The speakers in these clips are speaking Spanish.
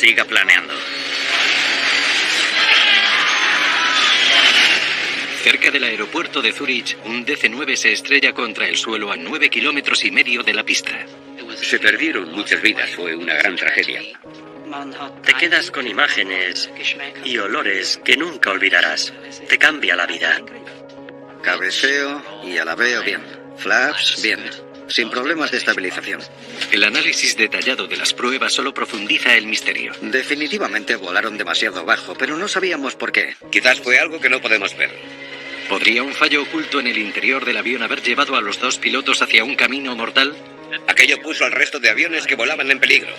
Siga planeando. Cerca del aeropuerto de Zúrich, un DC-9 se estrella contra el suelo a 9,5 kilómetros de la pista. Se perdieron muchas vidas, fue una gran tragedia. Te quedas con imágenes y olores que nunca olvidarás. Te cambia la vida. Cabeceo y a la veo bien. Flaps, bien. Sin problemas de estabilización. El análisis detallado de las pruebas solo profundiza el misterio. Definitivamente volaron demasiado bajo, pero no sabíamos por qué. Quizás fue algo que no podemos ver. ¿Podría un fallo oculto en el interior del avión haber llevado a los dos pilotos hacia un camino mortal? Aquello puso al resto de aviones que volaban en peligro.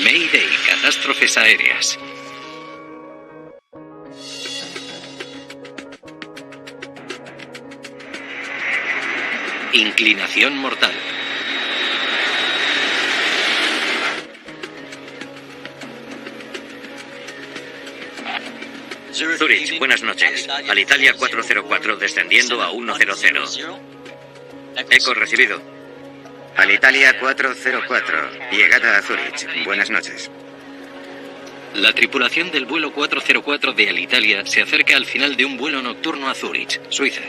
Mayday, catástrofes aéreas. Inclinación mortal. Zurich, buenas noches. Alitalia 404 descendiendo a 100. Eco recibido. Alitalia 404, llegada a Zúrich. Buenas noches. La tripulación del vuelo 404 de Alitalia se acerca al final de un vuelo nocturno a Zúrich, Suiza.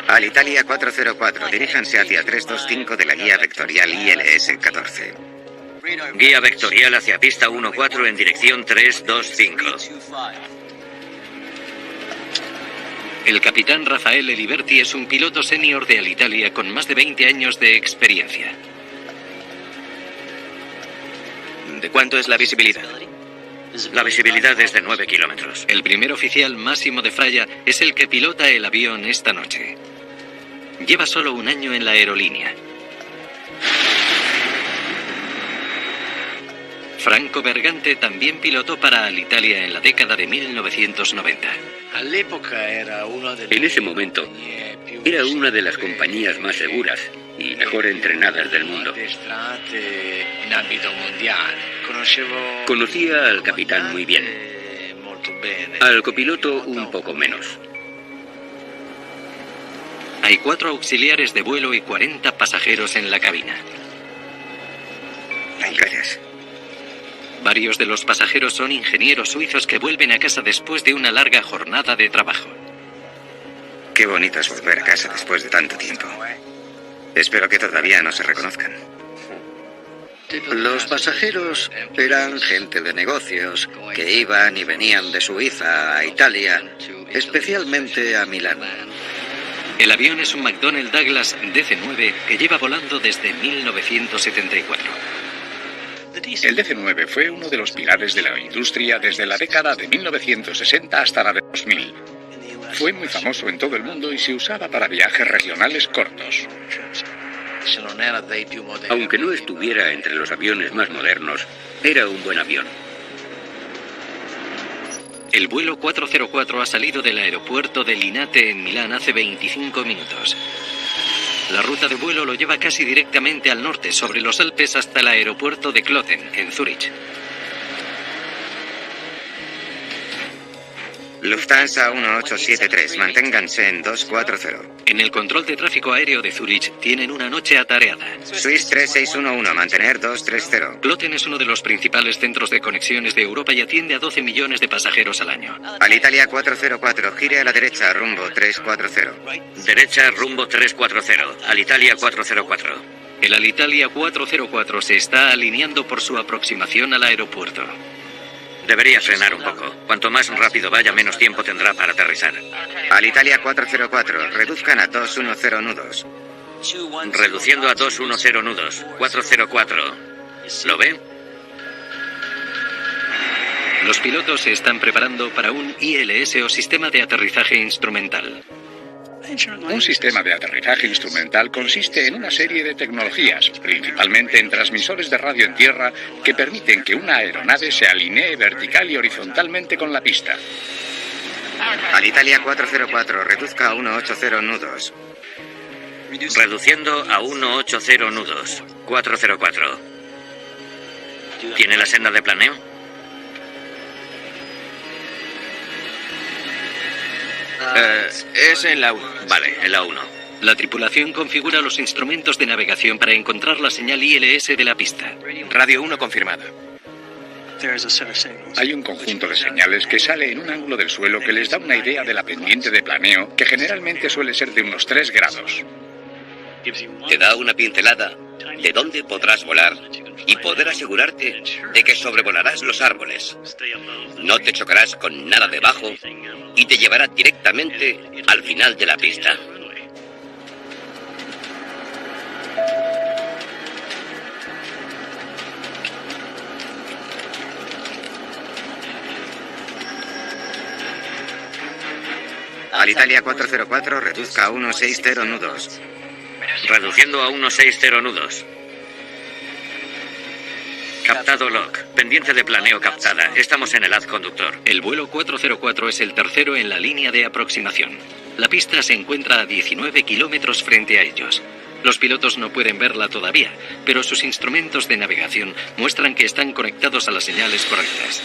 Alitalia 404, diríjanse hacia 325 de la guía vectorial ILS-14. Guía vectorial hacia pista 14 en dirección 325. El capitán Rafael Eliberti es un piloto senior de Alitalia con más de 20 años de experiencia. ¿De cuánto es la visibilidad? La visibilidad es de 9 kilómetros. El primer oficial, Máximo de Fraya, es el que pilota el avión esta noche. Lleva solo un año en la aerolínea. Franco Bergante también pilotó para Alitalia en la década de 1990. En ese momento, era una de las compañías más seguras y mejor entrenadas del mundo. Conocía al capitán muy bien. Al copiloto un poco menos. Hay 4 auxiliares de vuelo y 40 pasajeros en la cabina. Gracias. Varios de los pasajeros son ingenieros suizos que vuelven a casa después de una larga jornada de trabajo. Qué bonito es volver a casa después de tanto tiempo. Espero que todavía no se reconozcan. Los pasajeros eran gente de negocios que iban y venían de Suiza a Italia, especialmente a Milán. El avión es un McDonnell Douglas DC-9 que lleva volando desde 1974. El DC-9 fue uno de los pilares de la industria desde la década de 1960 hasta la de 2000. Fue muy famoso en todo el mundo y se usaba para viajes regionales cortos. Aunque no estuviera entre los aviones más modernos, era un buen avión. El vuelo 404 ha salido del aeropuerto de Linate en Milán hace 25 minutos. La ruta de vuelo lo lleva casi directamente al norte, sobre los Alpes, hasta el aeropuerto de Kloten, en Zúrich. Lufthansa 1873, manténganse en 240. En el control de tráfico aéreo de Zúrich tienen una noche atareada. Swiss 3611, mantener 230. Kloten es uno de los principales centros de conexiones de Europa y atiende a 12 millones de pasajeros al año. Alitalia 404, gire a la derecha, rumbo 340. Derecha, rumbo 340. Alitalia 404. El Alitalia 404 se está alineando por su aproximación al aeropuerto. Debería frenar un poco. Cuanto más rápido vaya, menos tiempo tendrá para aterrizar. Alitalia 404, reduzcan a 210 nudos. Reduciendo a 210 nudos. 404. ¿Lo ve? Los pilotos se están preparando para un ILS o sistema de aterrizaje instrumental. Un sistema de aterrizaje instrumental consiste en una serie de tecnologías, principalmente en transmisores de radio en tierra, que permiten que una aeronave se alinee vertical y horizontalmente con la pista. Alitalia 404, reduzca a 180 nudos. Reduciendo a 180 nudos. 404. ¿Tiene la senda de planeo? Es en la 1. Vale, en la 1. La tripulación configura los instrumentos de navegación para encontrar la señal ILS de la pista. Radio 1 confirmada. Hay un conjunto de señales que sale en un ángulo del suelo que les da una idea de la pendiente de planeo, que generalmente suele ser de unos 3 grados. Te da una pincelada de dónde podrás volar y poder asegurarte de que sobrevolarás los árboles. No te chocarás con nada debajo y te llevará directamente al final de la pista. Alitalia 404, reduzca a 160 nudos. Reduciendo a 160 nudos. Captado LOC. Pendiente de planeo captada. Estamos en el haz conductor. El vuelo 404 es el tercero en la línea de aproximación. La pista se encuentra a 19 kilómetros frente a ellos. Los pilotos no pueden verla todavía, pero sus instrumentos de navegación muestran que están conectados a las señales correctas.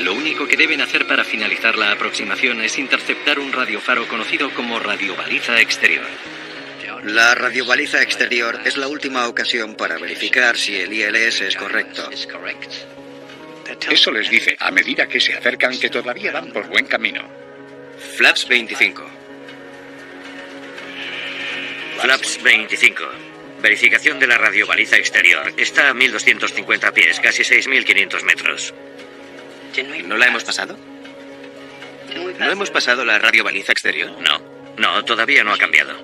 Lo único que deben hacer para finalizar la aproximación es interceptar un radiofaro conocido como radiobaliza exterior. La radiobaliza exterior es la última ocasión para verificar si el ILS es correcto. Eso les dice, a medida que se acercan, que todavía van por buen camino. Flaps 25. Flaps 25. Verificación de la radiobaliza exterior. Está a 1250 pies, casi 6500 metros. ¿No la hemos pasado? ¿No hemos pasado la radiobaliza exterior? No, todavía no ha cambiado.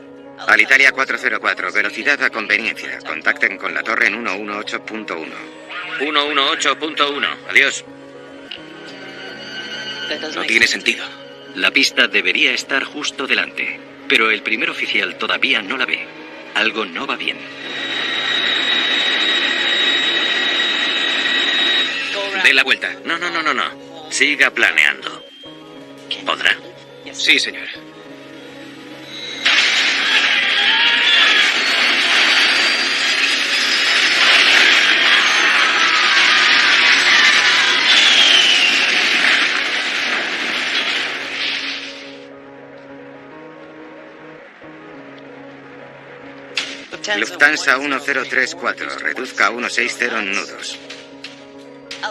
Alitalia 404, velocidad a conveniencia. Contacten con la torre en 118.1. 118.1. Adiós. No tiene sentido. La pista debería estar justo delante, pero el primer oficial todavía no la ve. Algo no va bien. Dé la vuelta. No. Siga planeando. ¿Podrá? Sí, señor. Lufthansa 1034, reduzca a 160 nudos.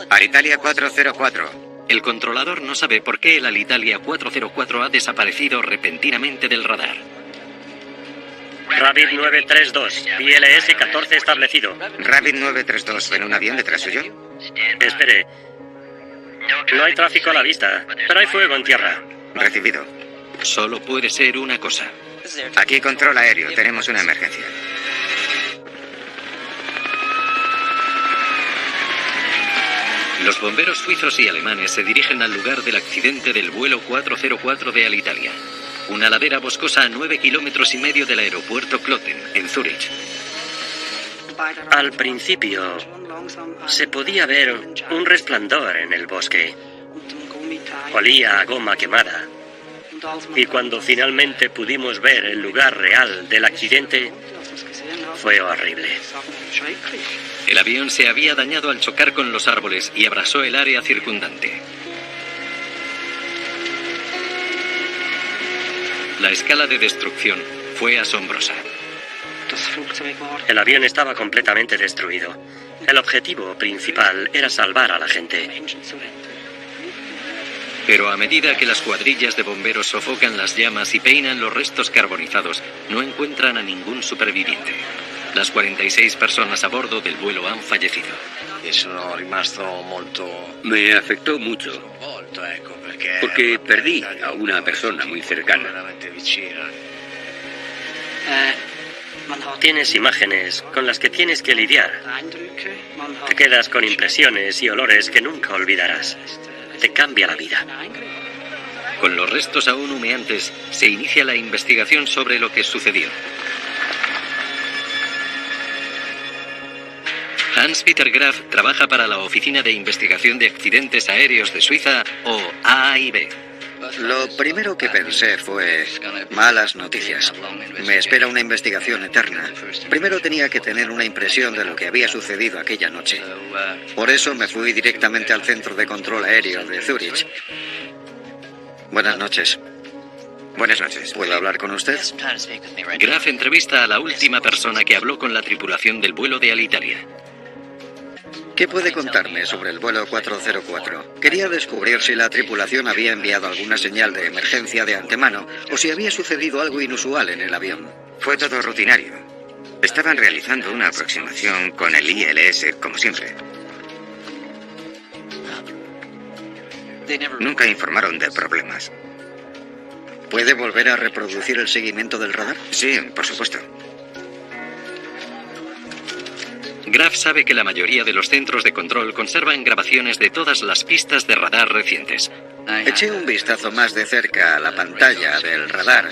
Alitalia 404. El controlador no sabe por qué el Alitalia 404 ha desaparecido repentinamente del radar. Rabbit 932. ILS 14 establecido. Rabbit 932, ¿ven un avión detrás suyo? Espere. No hay tráfico a la vista, pero hay fuego en tierra. Recibido. Solo puede ser una cosa. Aquí control aéreo, tenemos una emergencia. Los bomberos suizos y alemanes se dirigen al lugar del accidente del vuelo 404 de Alitalia, una ladera boscosa a 9,5 kilómetros del aeropuerto Kloten, en Zúrich. Al principio se podía ver un resplandor en el bosque. Olía a goma quemada. Y cuando finalmente pudimos ver el lugar real del accidente, fue horrible. El avión se había dañado al chocar con los árboles y abrasó el área circundante. La escala de destrucción fue asombrosa. El avión estaba completamente destruido. El objetivo principal era salvar a la gente. Pero a medida que las cuadrillas de bomberos sofocan las llamas y peinan los restos carbonizados, no encuentran a ningún superviviente. Las 46 personas a bordo del vuelo han fallecido. Me afectó mucho, porque perdí a una persona muy cercana. Tienes imágenes con las que tienes que lidiar. Te quedas con impresiones y olores que nunca olvidarás. Te cambia la vida. Con los restos aún humeantes, se inicia la investigación sobre lo que sucedió. Hans-Peter Graf trabaja para la Oficina de Investigación de Accidentes Aéreos de Suiza, o AAIB. Lo primero que pensé fue, malas noticias. Me espera una investigación eterna. Primero tenía que tener una impresión de lo que había sucedido aquella noche. Por eso me fui directamente al centro de control aéreo de Zúrich. Buenas noches. Buenas noches. ¿Puedo hablar con usted? Graf entrevista a la última persona que habló con la tripulación del vuelo de Alitalia. ¿Qué puede contarme sobre el vuelo 404? Quería descubrir si la tripulación había enviado alguna señal de emergencia de antemano o si había sucedido algo inusual en el avión. Fue todo rutinario. Estaban realizando una aproximación con el ILS, como siempre. Nunca informaron de problemas. ¿Puede volver a reproducir el seguimiento del radar? Sí, por supuesto. Graf sabe que la mayoría de los centros de control conservan grabaciones de todas las pistas de radar recientes. Eché un vistazo más de cerca a la pantalla del radar.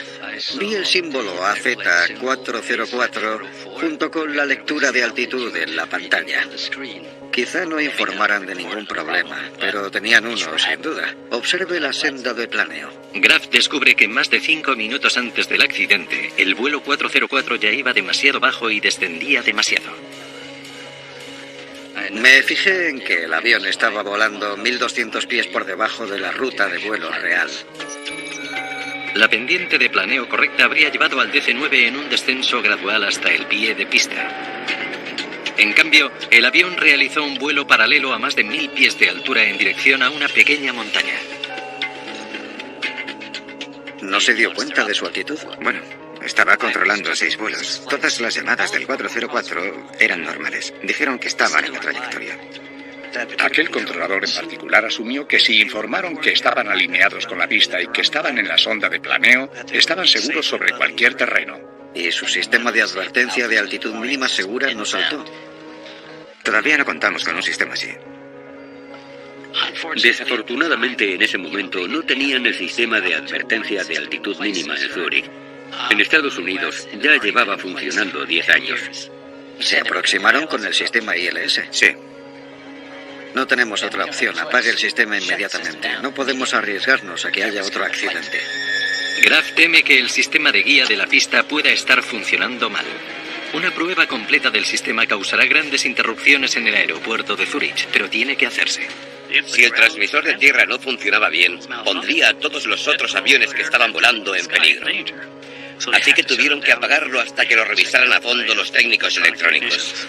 Vi el símbolo AZ404 junto con la lectura de altitud en la pantalla. Quizá no informaran de ningún problema, pero tenían uno, sin duda. Observe la senda de planeo. Graf descubre que más de 5 minutos antes del accidente, el vuelo 404 ya iba demasiado bajo y descendía demasiado. Me fijé en que el avión estaba volando 1.200 pies por debajo de la ruta de vuelo real. La pendiente de planeo correcta habría llevado al DC-9 en un descenso gradual hasta el pie de pista. En cambio, el avión realizó un vuelo paralelo a más de 1.000 pies de altura en dirección a una pequeña montaña. ¿No se dio cuenta de su actitud? Bueno, estaba controlando 6 vuelos. Todas las llamadas del 404 eran normales. Dijeron que estaban en la trayectoria. Aquel controlador en particular asumió que si informaron que estaban alineados con la pista y que estaban en la sonda de planeo, estaban seguros sobre cualquier terreno. ¿Y su sistema de advertencia de altitud mínima segura no saltó? Todavía no contamos con un sistema así. Desafortunadamente, en ese momento no tenían el sistema de advertencia de altitud mínima en Zúrich. En Estados Unidos ya llevaba funcionando 10 años. ¿Se aproximaron con el sistema ILS? Sí. No tenemos otra opción. Apague el sistema inmediatamente. No podemos arriesgarnos a que haya otro accidente. Graf teme que el sistema de guía de la pista pueda estar funcionando mal. Una prueba completa del sistema causará grandes interrupciones en el aeropuerto de Zúrich, pero tiene que hacerse. Si el transmisor de tierra no funcionaba bien, pondría a todos los otros aviones que estaban volando en peligro. Así que tuvieron que apagarlo hasta que lo revisaran a fondo los técnicos electrónicos.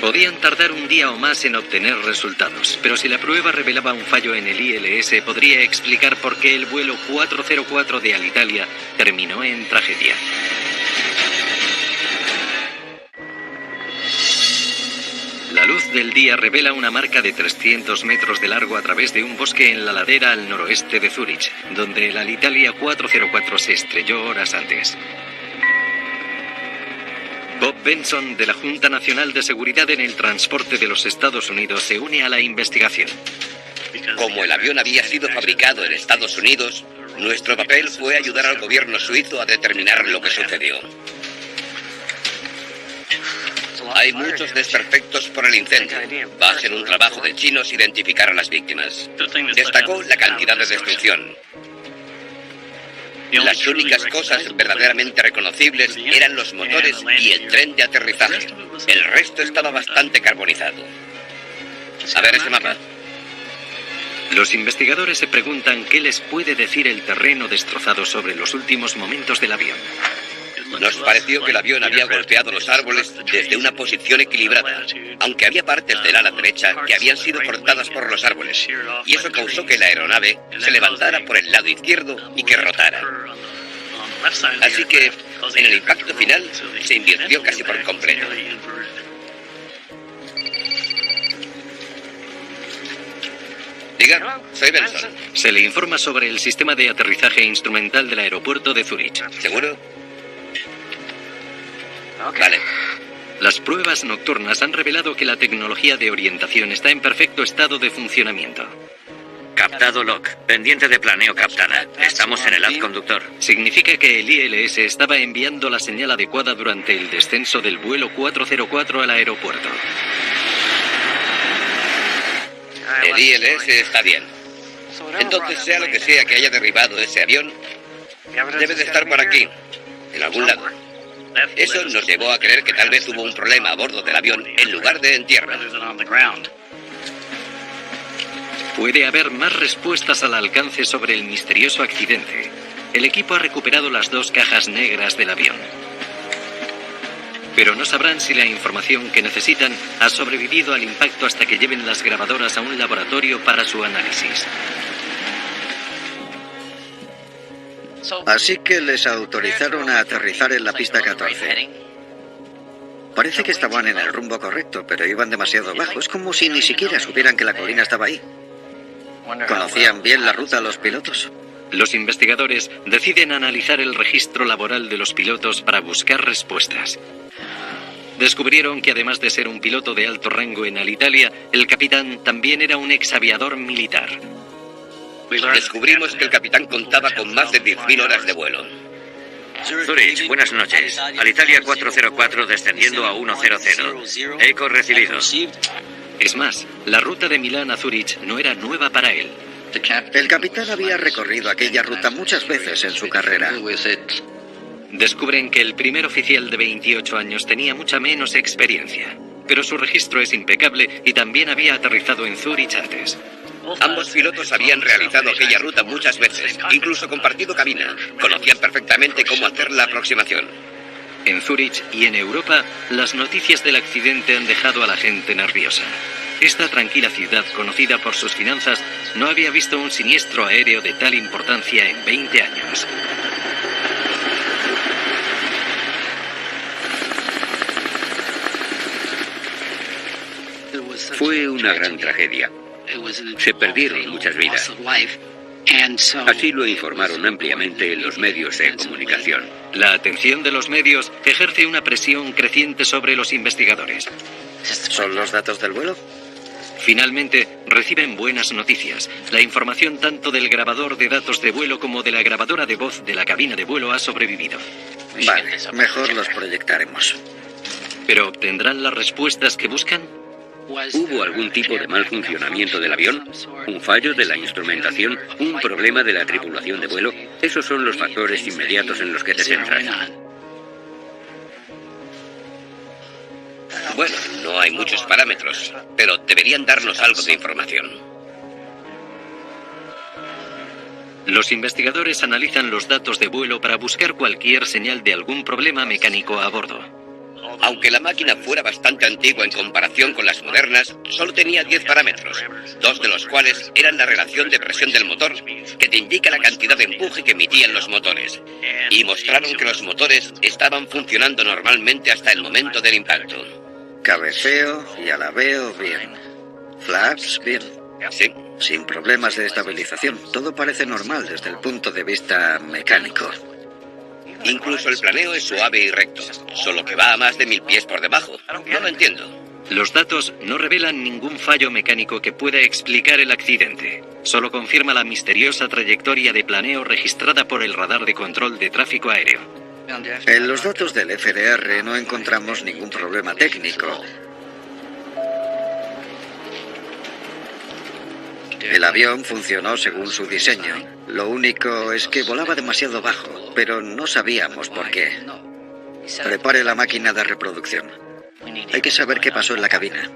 Podían tardar un día o más en obtener resultados, pero si la prueba revelaba un fallo en el ILS, podría explicar por qué el vuelo 404 de Alitalia terminó en tragedia. La luz del día revela una marca de 300 metros de largo a través de un bosque en la ladera al noroeste de Zúrich, donde el Alitalia 404 se estrelló horas antes. Bob Benson, de la Junta Nacional de Seguridad en el Transporte de los Estados Unidos, se une a la investigación. Como el avión había sido fabricado en Estados Unidos, nuestro papel fue ayudar al gobierno suizo a determinar lo que sucedió. Hay muchos desperfectos por el incendio. Va a ser un trabajo de chinos identificar a las víctimas. Destacó la cantidad de destrucción. Las únicas cosas verdaderamente reconocibles eran los motores y el tren de aterrizaje. El resto estaba bastante carbonizado. A ver ese mapa. Los investigadores se preguntan qué les puede decir el terreno destrozado sobre los últimos momentos del avión. Nos pareció que el avión había golpeado los árboles desde una posición equilibrada, aunque había partes del ala derecha que habían sido cortadas por los árboles, y eso causó que la aeronave se levantara por el lado izquierdo y que rotara. Así que, en el impacto final, se invirtió casi por completo. Diga, soy Benson. Se le informa sobre el sistema de aterrizaje instrumental del aeropuerto de Zúrich. ¿Seguro? Vale. Las pruebas nocturnas han revelado que la tecnología de orientación está en perfecto estado de funcionamiento. Captado LOC. Pendiente de planeo captada. Estamos en el haz conductor. Significa que el ILS estaba enviando la señal adecuada durante el descenso del vuelo 404 al aeropuerto. El ILS está bien. Entonces, sea lo que sea que haya derribado ese avión, debe de estar por aquí, en algún lado. Eso nos llevó a creer que tal vez hubo un problema a bordo del avión en lugar de en tierra. Puede haber más respuestas al alcance sobre el misterioso accidente. El equipo ha recuperado las 2 cajas negras del avión. Pero no sabrán si la información que necesitan ha sobrevivido al impacto hasta que lleven las grabadoras a un laboratorio para su análisis. Así que les autorizaron a aterrizar en la pista 14. Parece que estaban en el rumbo correcto, pero iban demasiado bajo. Es como si ni siquiera supieran que la colina estaba ahí. ¿Conocían bien la ruta los pilotos? Los investigadores deciden analizar el registro laboral de los pilotos para buscar respuestas. Descubrieron que además de ser un piloto de alto rango en Alitalia, el capitán también era un exaviador militar. Descubrimos que el capitán contaba con más de 10.000 horas de vuelo. Zurich, buenas noches. Alitalia 404 descendiendo a 100. Eco recibido. Es más, la ruta de Milán a Zurich no era nueva para él. El capitán había recorrido aquella ruta muchas veces en su carrera. Descubren que el primer oficial de 28 años tenía mucha menos experiencia, pero su registro es impecable y también había aterrizado en Zurich antes. Ambos pilotos habían realizado aquella ruta muchas veces, incluso compartido cabina. Conocían perfectamente cómo hacer la aproximación. En Zurich y en Europa, las noticias del accidente han dejado a la gente nerviosa. Esta tranquila ciudad, conocida por sus finanzas, no había visto un siniestro aéreo de tal importancia en 20 años. Fue una gran tragedia. Se perdieron muchas vidas. Así lo informaron ampliamente en los medios de comunicación. La atención de los medios ejerce una presión creciente sobre los investigadores. ¿Son los datos del vuelo? Finalmente, reciben buenas noticias. La información tanto del grabador de datos de vuelo como de la grabadora de voz de la cabina de vuelo ha sobrevivido. Vale, mejor los proyectaremos. ¿Pero obtendrán las respuestas que buscan? ¿Hubo algún tipo de mal funcionamiento del avión? ¿Un fallo de la instrumentación? ¿Un problema de la tripulación de vuelo? Esos son los factores inmediatos en los que te centras. Bueno, no hay muchos parámetros, pero deberían darnos algo de información. Los investigadores analizan los datos de vuelo para buscar cualquier señal de algún problema mecánico a bordo. Aunque la máquina fuera bastante antigua en comparación con las modernas, solo tenía 10 parámetros, 2 de los cuales eran la relación de presión del motor, que te indica la cantidad de empuje que emitían los motores, y mostraron que los motores estaban funcionando normalmente hasta el momento del impacto. Cabeceo y alabeo bien. Flaps bien. Sí. Sin problemas de estabilización. Todo parece normal desde el punto de vista mecánico. Incluso el planeo es suave y recto, solo que va a más de 1000 pies por debajo. No lo entiendo. Los datos no revelan ningún fallo mecánico que pueda explicar el accidente. Solo confirma la misteriosa trayectoria de planeo registrada por el radar de control de tráfico aéreo. En los datos del FDR no encontramos ningún problema técnico. El avión funcionó según su diseño. Lo único es que volaba demasiado bajo, pero no sabíamos por qué. Prepare la máquina de reproducción. Hay que saber qué pasó en la cabina.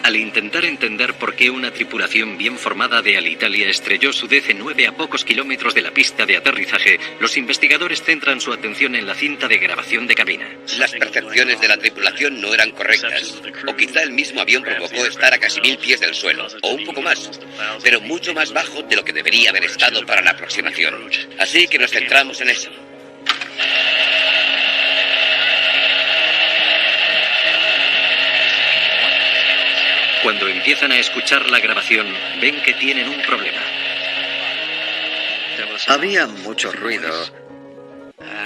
Al intentar entender por qué una tripulación bien formada de Alitalia estrelló su DC-9 a pocos kilómetros de la pista de aterrizaje, los investigadores centran su atención en la cinta de grabación de cabina. Las percepciones de la tripulación no eran correctas, o quizá el mismo avión provocó estar a casi 1000 pies del suelo, o un poco más, pero mucho más bajo de lo que debería haber estado para la aproximación. Así que nos centramos en eso. Cuando empiezan a escuchar la grabación, ven que tienen un problema. Había mucho ruido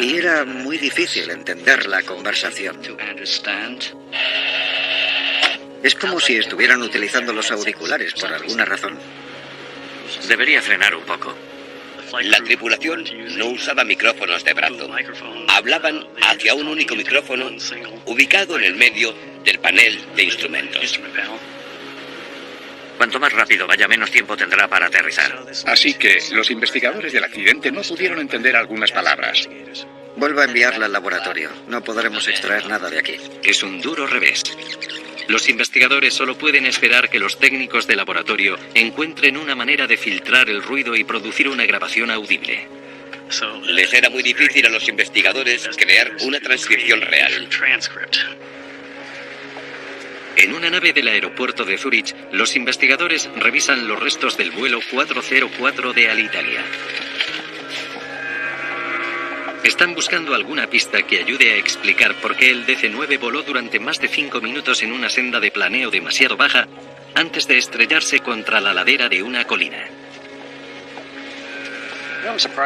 y era muy difícil entender la conversación. Es como si estuvieran utilizando los auriculares por alguna razón. Debería frenar un poco. La tripulación no usaba micrófonos de brazo. Hablaban hacia un único micrófono ubicado en el medio del panel de instrumentos. Cuanto más rápido vaya, menos tiempo tendrá para aterrizar. Así que los investigadores del accidente no pudieron entender algunas palabras. Vuelva a enviarla al laboratorio. No podremos extraer nada de aquí. Es un duro revés. Los investigadores solo pueden esperar que los técnicos de laboratorio encuentren una manera de filtrar el ruido y producir una grabación audible. Les era muy difícil a los investigadores crear una transcripción real. En una nave del aeropuerto de Zúrich, los investigadores revisan los restos del vuelo 404 de Alitalia. Están buscando alguna pista que ayude a explicar por qué el DC-9 voló durante más de 5 minutos en una senda de planeo demasiado baja antes de estrellarse contra la ladera de una colina.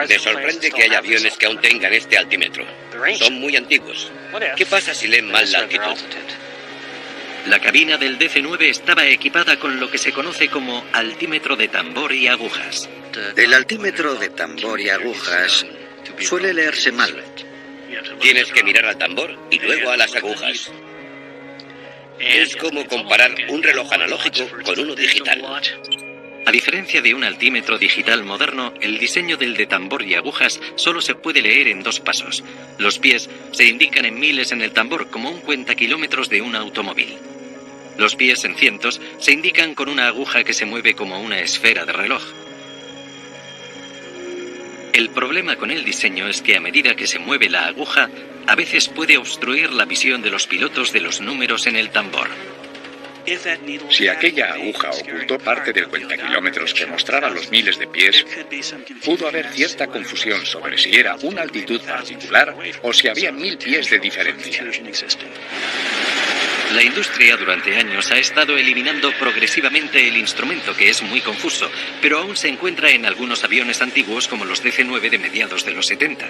Me sorprende que haya aviones que aún tengan este altímetro. Son muy antiguos. ¿Qué pasa si leen mal la altitud? La cabina del DC-9 estaba equipada con lo que se conoce como altímetro de tambor y agujas. El altímetro de tambor y agujas suele leerse mal. Tienes que mirar al tambor y luego a las agujas. Es como comparar un reloj analógico con uno digital. A diferencia de un altímetro digital moderno, el diseño del de tambor y agujas solo se puede leer en 2 pasos. Los pies se indican en miles en el tambor, como un cuentakilómetros de un automóvil. Los pies en cientos se indican con una aguja que se mueve como una esfera de reloj. El problema con el diseño es que a medida que se mueve la aguja, a veces puede obstruir la visión de los pilotos de los números en el tambor. Si aquella aguja ocultó parte del cuentakilómetros que mostraba los miles de pies, pudo haber cierta confusión sobre si era una altitud particular o si había 1000 pies de diferencia. La industria durante años ha estado eliminando progresivamente el instrumento, que es muy confuso, pero aún se encuentra en algunos aviones antiguos como los DC-9 de mediados de los 70.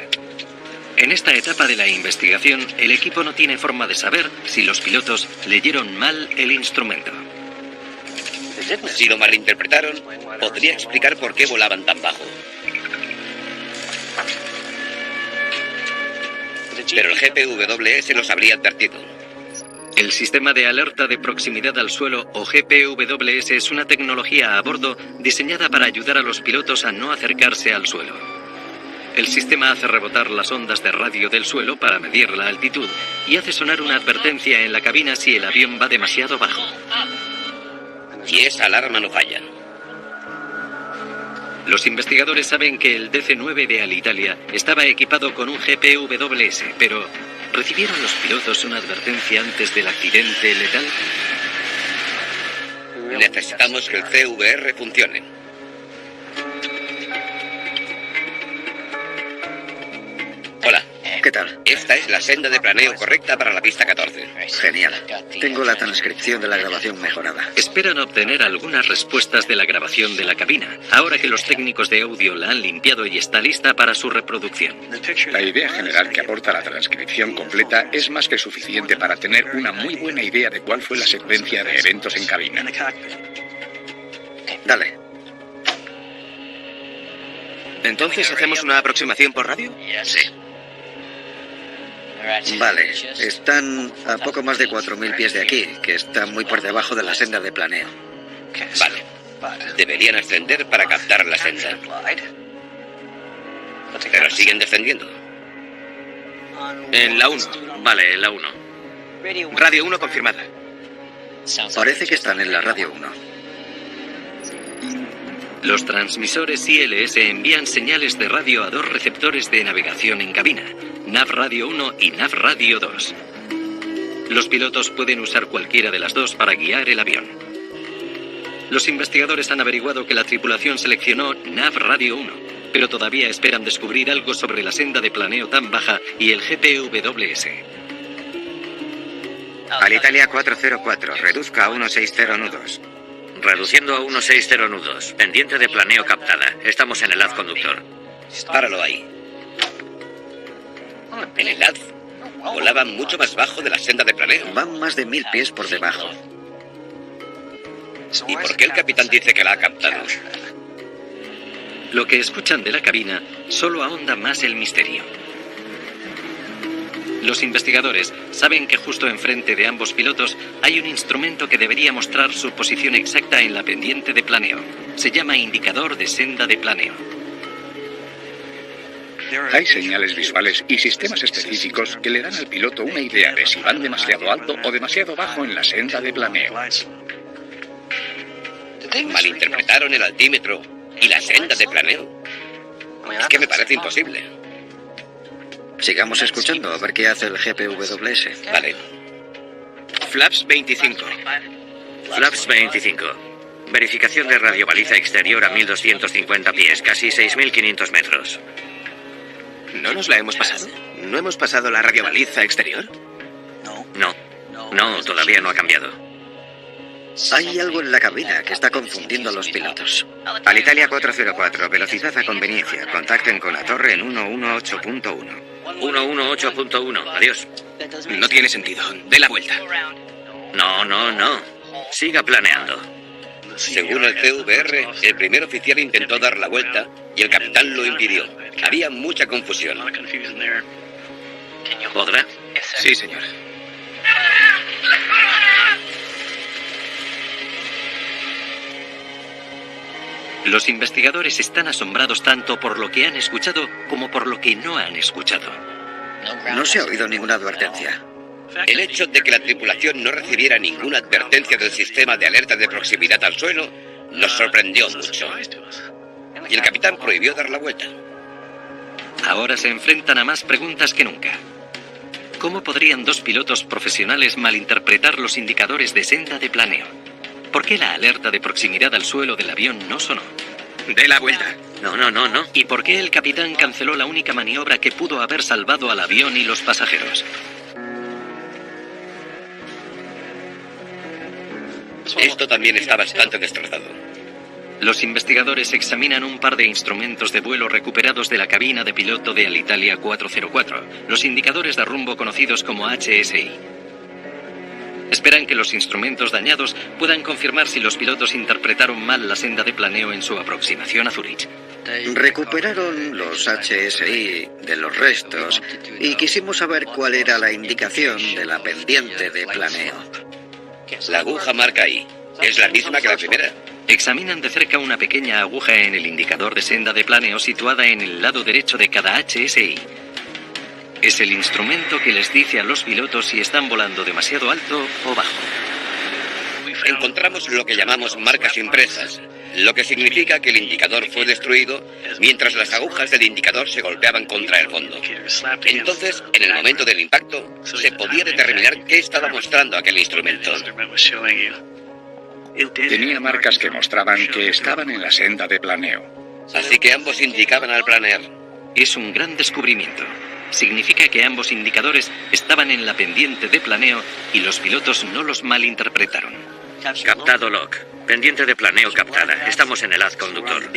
En esta etapa de la investigación, el equipo no tiene forma de saber si los pilotos leyeron mal el instrumento. Si lo malinterpretaron, podría explicar por qué volaban tan bajo. Pero el GPWS los habría advertido. El sistema de alerta de proximidad al suelo, o GPWS, es una tecnología a bordo diseñada para ayudar a los pilotos a no acercarse al suelo. El sistema hace rebotar las ondas de radio del suelo para medir la altitud y hace sonar una advertencia en la cabina si el avión va demasiado bajo. Y esa alarma no falla. Los investigadores saben que el DC-9 de Alitalia estaba equipado con un GPWS, pero ¿recibieron los pilotos una advertencia antes del accidente letal? Necesitamos que el CVR funcione. Hola. ¿Qué tal? Esta es la senda de planeo correcta para la pista 14. Genial. Tengo la transcripción de la grabación mejorada. Esperan obtener algunas respuestas de la grabación de la cabina, ahora que los técnicos de audio la han limpiado y está lista para su reproducción. La idea general que aporta la transcripción completa es más que suficiente para tener una muy buena idea de cuál fue la secuencia de eventos en cabina. Dale. ¿Entonces hacemos una aproximación por radio? Sí. Vale, están a poco más de 4.000 pies de aquí, que está muy por debajo de la senda de planeo. Vale. Deberían ascender para captar la senda. Pero siguen descendiendo. En la 1. Vale, la 1. Radio 1 confirmada. Parece que están en la radio 1. Los transmisores ILS envían señales de radio a 2 receptores de navegación en cabina, NAV Radio 1 y NAV Radio 2. Los pilotos pueden usar cualquiera de las dos para guiar el avión. Los investigadores han averiguado que la tripulación seleccionó NAV Radio 1, pero todavía esperan descubrir algo sobre la senda de planeo tan baja y el GPWS. Alitalia 404, reduzca a 160 nudos. Reduciendo a 160 nudos. Pendiente de planeo captada. Estamos en el haz conductor. Páralo ahí. En el haz volaban mucho más bajo de la senda de planeo. Van más de 1.000 pies por debajo. ¿Y por qué el capitán dice que la ha captado? Lo que escuchan de la cabina solo ahonda más el misterio. Los investigadores saben que justo enfrente de ambos pilotos hay un instrumento que debería mostrar su posición exacta en la pendiente de planeo. Se llama indicador de senda de planeo. Hay señales visuales y sistemas específicos que le dan al piloto una idea de si van demasiado alto o demasiado bajo en la senda de planeo. Malinterpretaron el altímetro y la senda de planeo. Es que me parece imposible. Sigamos escuchando a ver qué hace el GPWS. Vale. Flaps 25. Flaps 25. Verificación de radiobaliza exterior a 1250 pies, casi 6.500 metros. ¿No nos la hemos pasado? ¿No hemos pasado la radiobaliza exterior? No, todavía no ha cambiado. Hay algo en la cabina que está confundiendo a los pilotos. Alitalia 404, velocidad a conveniencia. Contacten con la torre en 118.1. 118.1, adiós. No tiene sentido. Dé la vuelta. No. Siga planeando. Según el CVR, el primer oficial intentó dar la vuelta y el capitán lo impidió. Había mucha confusión. ¿Podrá? Sí, señor. Los investigadores están asombrados tanto por lo que han escuchado como por lo que no han escuchado. No se ha oído ninguna advertencia. El hecho de que la tripulación no recibiera ninguna advertencia del sistema de alerta de proximidad al suelo nos sorprendió mucho. Y el capitán prohibió dar la vuelta. Ahora se enfrentan a más preguntas que nunca. ¿Cómo podrían dos pilotos profesionales malinterpretar los indicadores de senda de planeo? ¿Por qué la alerta de proximidad al suelo del avión no sonó? Dé la vuelta. No. ¿Y por qué el capitán canceló la única maniobra que pudo haber salvado al avión y los pasajeros? Esto también está bastante destrozado. Los investigadores examinan un par de instrumentos de vuelo recuperados de la cabina de piloto de Alitalia 404, los indicadores de rumbo conocidos como HSI. Esperan que los instrumentos dañados puedan confirmar si los pilotos interpretaron mal la senda de planeo en su aproximación a Zúrich. Recuperaron los HSI de los restos y quisimos saber cuál era la indicación de la pendiente de planeo. La aguja marca ahí. ¿Es la misma que la primera? Examinan de cerca una pequeña aguja en el indicador de senda de planeo situada en el lado derecho de cada HSI. Es el instrumento que les dice a los pilotos si están volando demasiado alto o bajo. Encontramos lo que llamamos marcas impresas, lo que significa que el indicador fue destruido mientras las agujas del indicador se golpeaban contra el fondo. Entonces, en el momento del impacto, se podía determinar qué estaba mostrando aquel instrumento. Tenía marcas que mostraban que estaban en la senda de planeo. Así que ambos indicaban al planear. Es un gran descubrimiento. Significa que ambos indicadores estaban en la pendiente de planeo y los pilotos no los malinterpretaron. Captado Locke. Pendiente de planeo captada. Estamos en el haz conductor.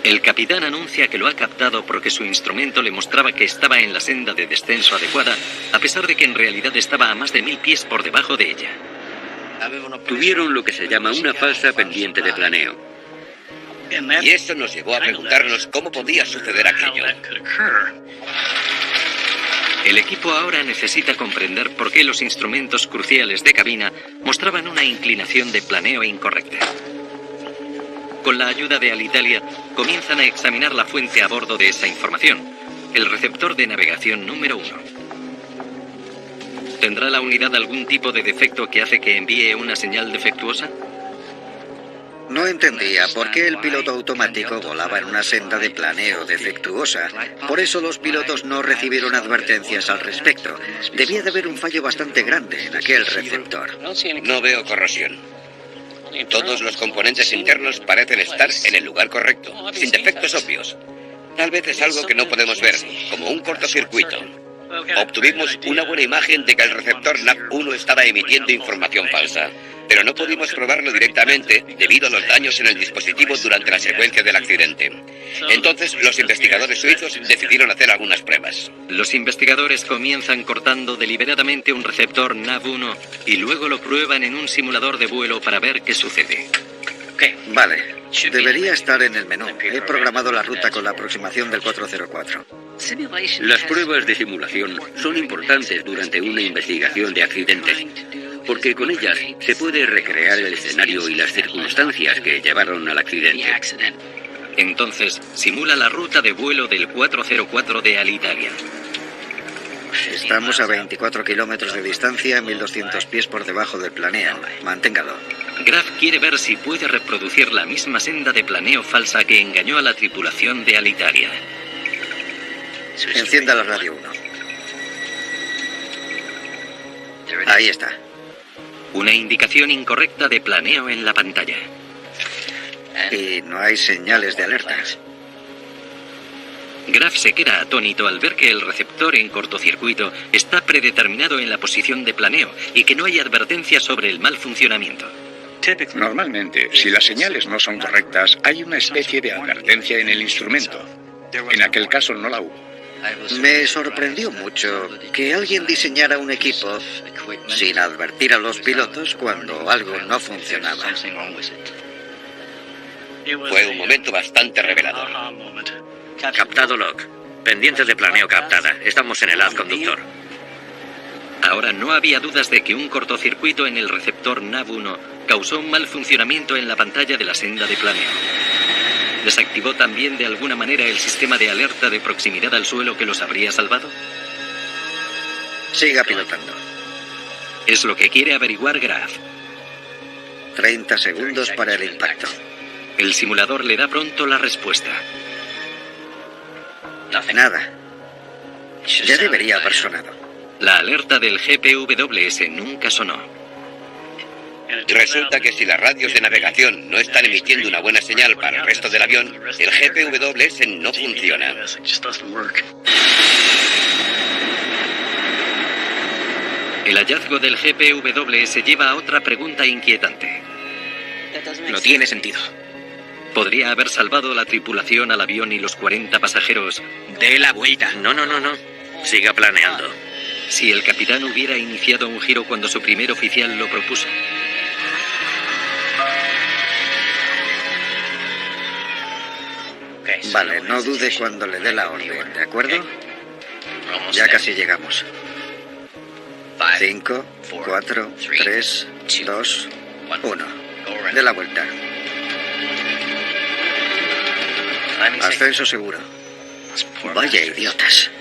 El capitán anuncia que lo ha captado porque su instrumento le mostraba que estaba en la senda de descenso adecuada, a pesar de que en realidad estaba a más de 1000 pies por debajo de ella. Tuvieron lo que se llama una falsa pendiente de planeo. Y eso nos llevó a preguntarnos cómo podía suceder aquello. El equipo ahora necesita comprender por qué los instrumentos cruciales de cabina mostraban una inclinación de planeo incorrecta. Con la ayuda de Alitalia, comienzan a examinar la fuente a bordo de esa información, el receptor de navegación número 1. ¿Tendrá la unidad algún tipo de defecto que hace que envíe una señal defectuosa? No entendía por qué el piloto automático volaba en una senda de planeo defectuosa. Por eso los pilotos no recibieron advertencias al respecto. Debía de haber un fallo bastante grande en aquel receptor. No veo corrosión. Todos los componentes internos parecen estar en el lugar correcto, sin defectos obvios. Tal vez es algo que no podemos ver, como un cortocircuito. Obtuvimos una buena imagen de que el receptor NAV1 estaba emitiendo información falsa, pero no pudimos probarlo directamente debido a los daños en el dispositivo durante la secuencia del accidente. Entonces, los investigadores suizos decidieron hacer algunas pruebas. Los investigadores comienzan cortando deliberadamente un receptor NAV1 y luego lo prueban en un simulador de vuelo para ver qué sucede. Vale. Debería estar en el menú. He programado la ruta con la aproximación del 404. Las pruebas de simulación son importantes durante una investigación de accidentes, porque con ellas se puede recrear el escenario y las circunstancias que llevaron al accidente. Entonces, simula la ruta de vuelo del 404 de Alitalia. Estamos a 24 kilómetros de distancia, 1200 pies por debajo del planeo. Manténgalo. Graf quiere ver si puede reproducir la misma senda de planeo falsa que engañó a la tripulación de Alitalia. Encienda la radio 1. Ahí está. Una indicación incorrecta de planeo en la pantalla. Y no hay señales de alerta. Graf se queda atónito al ver que el receptor en cortocircuito está predeterminado en la posición de planeo y que no hay advertencia sobre el mal funcionamiento. Normalmente, si las señales no son correctas, hay una especie de advertencia en el instrumento. En aquel caso no la hubo. Me sorprendió mucho que alguien diseñara un equipo sin advertir a los pilotos cuando algo no funcionaba. Fue un momento bastante revelador. Captado log. Pendiente de planeo captada. Estamos en el haz conductor. Ahora no había dudas de que un cortocircuito en el receptor NAV1 causó un mal funcionamiento en la pantalla de la senda de planeo. ¿Desactivó también de alguna manera el sistema de alerta de proximidad al suelo que los habría salvado? Siga pilotando. Es lo que quiere averiguar Graf. 30 segundos para el impacto. El simulador le da pronto la respuesta. Nada. Ya debería haber sonado. La alerta del GPWS nunca sonó. Resulta que si las radios de navegación no están emitiendo una buena señal para el resto del avión, el GPWS no funciona. El hallazgo del GPWS lleva a otra pregunta inquietante. No tiene sentido. ¿Podría haber salvado la tripulación al avión y los 40 pasajeros? Dé la vuelta. No. Siga planeando. Si el capitán hubiera iniciado un giro cuando su primer oficial lo propuso. Vale, no dude cuando le dé la orden, ¿de acuerdo? Ya casi llegamos. 5, 4, 3, 2, 1. De la vuelta. Ascenso seguro. Vaya idiotas.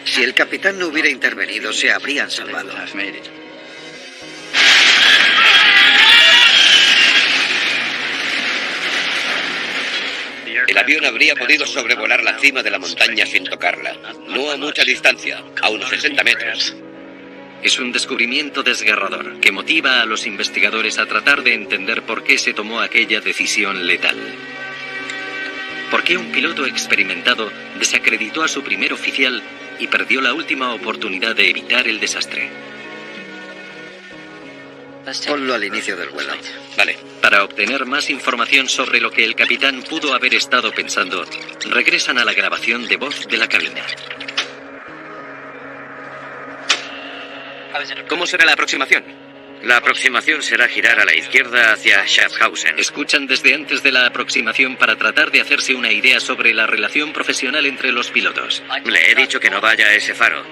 Si el capitán no hubiera intervenido, se habrían salvado. El avión habría podido sobrevolar la cima de la montaña sin tocarla. No a mucha distancia, a unos 60 metros. Es un descubrimiento desgarrador que motiva a los investigadores a tratar de entender por qué se tomó aquella decisión letal. ¿Por qué un piloto experimentado desacreditó a su primer oficial y perdió la última oportunidad de evitar el desastre? Ponlo al inicio del vuelo. Vale. Para obtener más información sobre lo que el capitán pudo haber estado pensando, regresan a la grabación de voz de la cabina. ¿Cómo será la aproximación? La aproximación será girar a la izquierda hacia Schaffhausen. Escuchan desde antes de la aproximación para tratar de hacerse una idea sobre la relación profesional entre los pilotos. Le he dicho que no vaya a ese faro.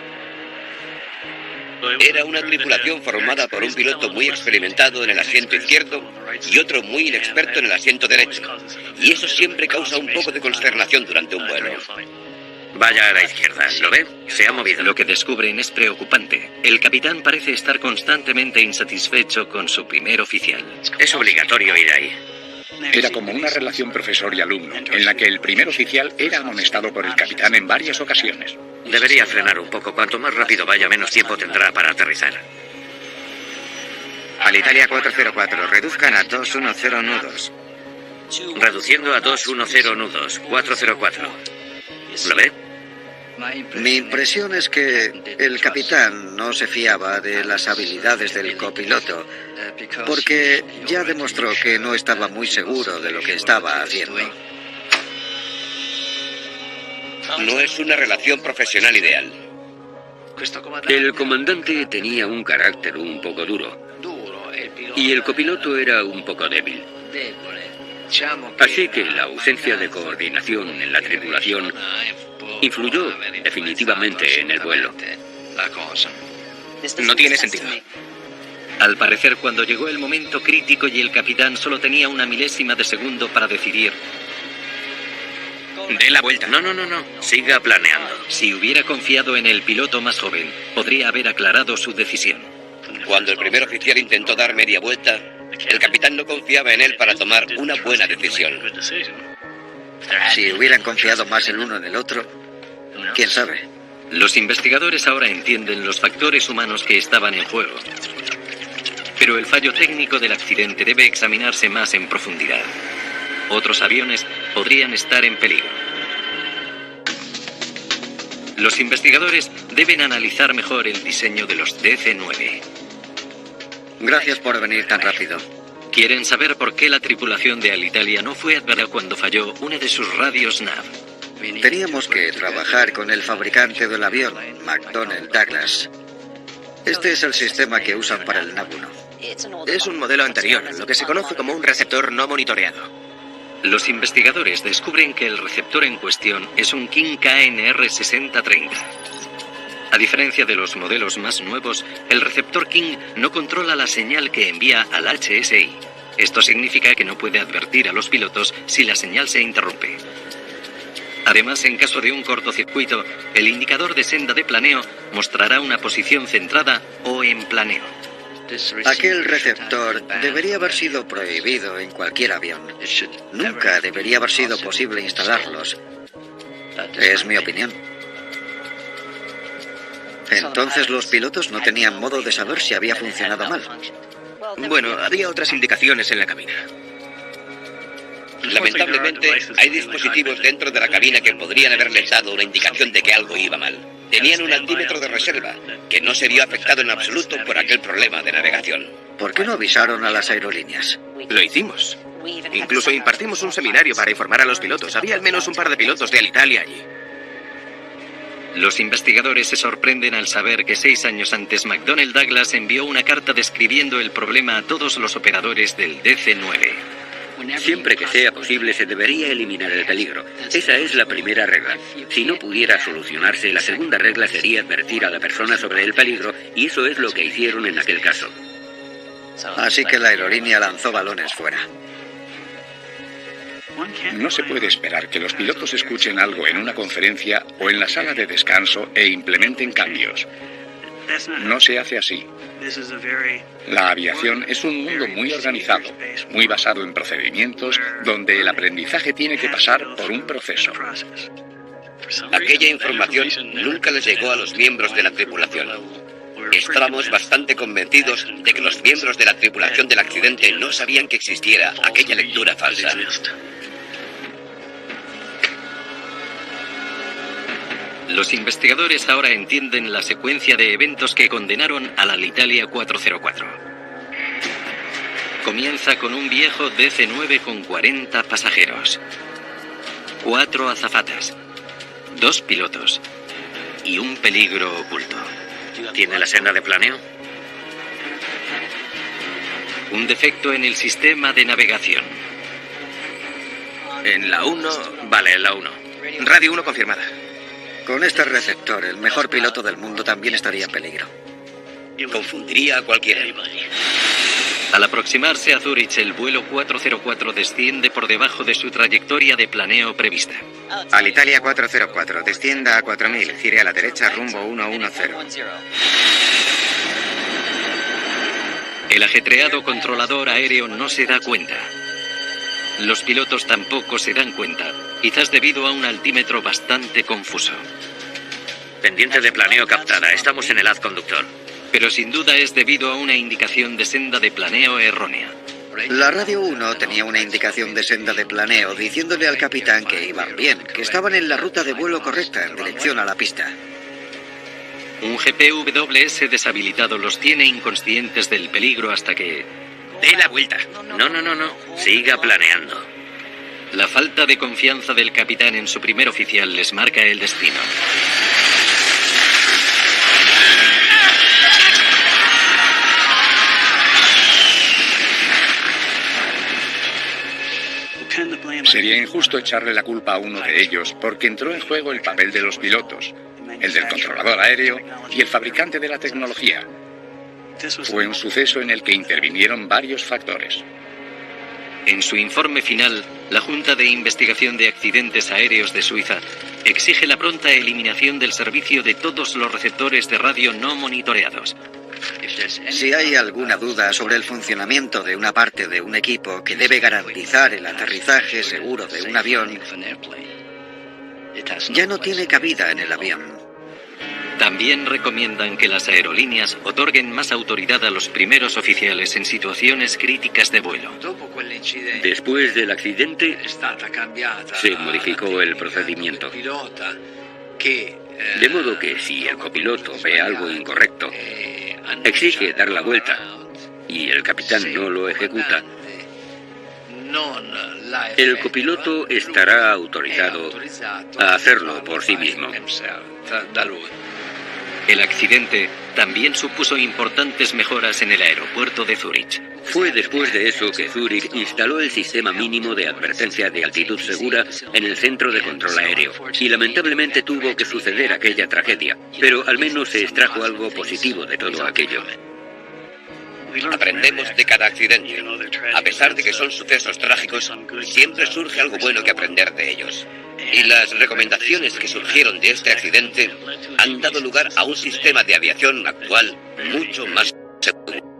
Era una tripulación formada por un piloto muy experimentado en el asiento izquierdo y otro muy inexperto en el asiento derecho. Y eso siempre causa un poco de consternación durante un vuelo. Vaya a la izquierda, ¿lo ve? Se ha movido. Lo que descubren es preocupante. El capitán parece estar constantemente insatisfecho con su primer oficial. Es obligatorio ir ahí. Era como una relación profesor y alumno, en la que el primer oficial era amonestado por el capitán en varias ocasiones. Debería frenar un poco. Cuanto más rápido vaya, menos tiempo tendrá para aterrizar. Alitalia 404, reduzcan a 210 nudos. Reduciendo a 210 nudos. 404. ¿Lo ve? Mi impresión es que el capitán no se fiaba de las habilidades del copiloto, porque ya demostró que no estaba muy seguro de lo que estaba haciendo. No es una relación profesional ideal. El comandante tenía un carácter un poco duro y el copiloto era un poco débil. Así que la ausencia de coordinación en la tripulación influyó definitivamente en el vuelo. No tiene sentido. Al parecer, cuando llegó el momento crítico y el capitán solo tenía una milésima de segundo para decidir, Dé la vuelta. No. Siga planeando. si hubiera confiado en el piloto más joven, podría haber aclarado su decisión. Cuando el primer oficial intentó dar media vuelta, el capitán no confiaba en él para tomar una buena decisión. Si hubieran confiado más el uno en el otro, quién sabe. Los investigadores ahora entienden los factores humanos que estaban en juego. Pero el fallo técnico del accidente debe examinarse más en profundidad. Otros aviones podrían estar en peligro. Los investigadores deben analizar mejor el diseño de los DC-9. Gracias por venir tan rápido. Quieren saber por qué la tripulación de Alitalia no fue advertida cuando falló una de sus radios NAV. Teníamos que trabajar con el fabricante del avión, McDonnell Douglas. Este es el sistema que usan para el NAV-1. Es un modelo anterior, lo que se conoce como un receptor no monitoreado. Los investigadores descubren que el receptor en cuestión es un King KNR 6030. A diferencia de los modelos más nuevos, el receptor King no controla la señal que envía al HSI. Esto significa que no puede advertir a los pilotos si la señal se interrumpe. Además, en caso de un cortocircuito, el indicador de senda de planeo mostrará una posición centrada o en planeo. Aquel receptor debería haber sido prohibido en cualquier avión. Nunca debería haber sido posible instalarlos. Es mi opinión. Entonces los pilotos no tenían modo de saber si había funcionado mal. Bueno, había otras indicaciones en la cabina. Lamentablemente, hay dispositivos dentro de la cabina que podrían haberles dado una indicación de que algo iba mal. Tenían un altímetro de reserva, que no se vio afectado en absoluto por aquel problema de navegación. ¿Por qué no avisaron a las aerolíneas? Lo hicimos. Incluso impartimos un seminario para informar a los pilotos. Había al menos un par de pilotos de Alitalia allí. Los investigadores se sorprenden al saber que 6 años antes McDonnell Douglas envió una carta describiendo el problema a todos los operadores del DC-9. Siempre que sea posible se debería eliminar el peligro. Esa es la primera regla. Si no pudiera solucionarse, la segunda regla sería advertir a la persona sobre el peligro, y eso es lo que hicieron en aquel caso. Así que la aerolínea lanzó balones fuera. No se puede esperar que los pilotos escuchen algo en una conferencia o en la sala de descanso e implementen cambios. No se hace así. La aviación es un mundo muy organizado, muy basado en procedimientos, donde el aprendizaje tiene que pasar por un proceso. Aquella información nunca les llegó a los miembros de la tripulación. Estábamos bastante convencidos de que los miembros de la tripulación del accidente no sabían que existiera aquella lectura falsa. Los investigadores ahora entienden la secuencia de eventos que condenaron a la Alitalia 404. Comienza con un viejo DC-9 con 40 pasajeros, 4 azafatas, 2 pilotos y un peligro oculto. ¿Tiene la senda de planeo? Un defecto en el sistema de navegación. En la 1... Vale, en la 1. Radio 1 confirmada. Con este receptor, el mejor piloto del mundo también estaría en peligro. Confundiría a cualquiera. Al aproximarse a Zúrich, el vuelo 404 desciende por debajo de su trayectoria de planeo prevista. Alitalia 404, descienda a 4000, gire a la derecha rumbo 110. El ajetreado controlador aéreo no se da cuenta. Los pilotos tampoco se dan cuenta, quizás debido a un altímetro bastante confuso. Pendiente de planeo captada. Estamos en el haz conductor. Pero sin duda es debido a una indicación de senda de planeo errónea. La radio 1 tenía una indicación de senda de planeo diciéndole al capitán que iban bien, que estaban en la ruta de vuelo correcta en dirección a la pista. Un GPWS deshabilitado los tiene inconscientes del peligro hasta que... Dé la vuelta. No. Siga planeando. La falta de confianza del capitán en su primer oficial les marca el destino. Sería injusto echarle la culpa a uno de ellos porque entró en juego el papel de los pilotos, el del controlador aéreo y el fabricante de la tecnología. Fue un suceso en el que intervinieron varios factores. En su informe final, la Junta de Investigación de Accidentes Aéreos de Suiza exige la pronta eliminación del servicio de todos los receptores de radio no monitoreados. Si hay alguna duda sobre el funcionamiento de una parte de un equipo que debe garantizar el aterrizaje seguro de un avión, ya no tiene cabida en el avión. También recomiendan que las aerolíneas otorguen más autoridad a los primeros oficiales en situaciones críticas de vuelo. Después del accidente, se modificó el procedimiento. De modo que si el copiloto ve algo incorrecto, exige dar la vuelta y el capitán no lo ejecuta, el copiloto estará autorizado a hacerlo por sí mismo. El accidente también supuso importantes mejoras en el aeropuerto de Zúrich. Fue después de eso que Zúrich instaló el sistema mínimo de advertencia de altitud segura en el centro de control aéreo. Y lamentablemente tuvo que suceder aquella tragedia, pero al menos se extrajo algo positivo de todo aquello. Aprendemos de cada accidente. A pesar de que son sucesos trágicos, siempre surge algo bueno que aprender de ellos. Y las recomendaciones que surgieron de este accidente han dado lugar a un sistema de aviación actual mucho más seguro.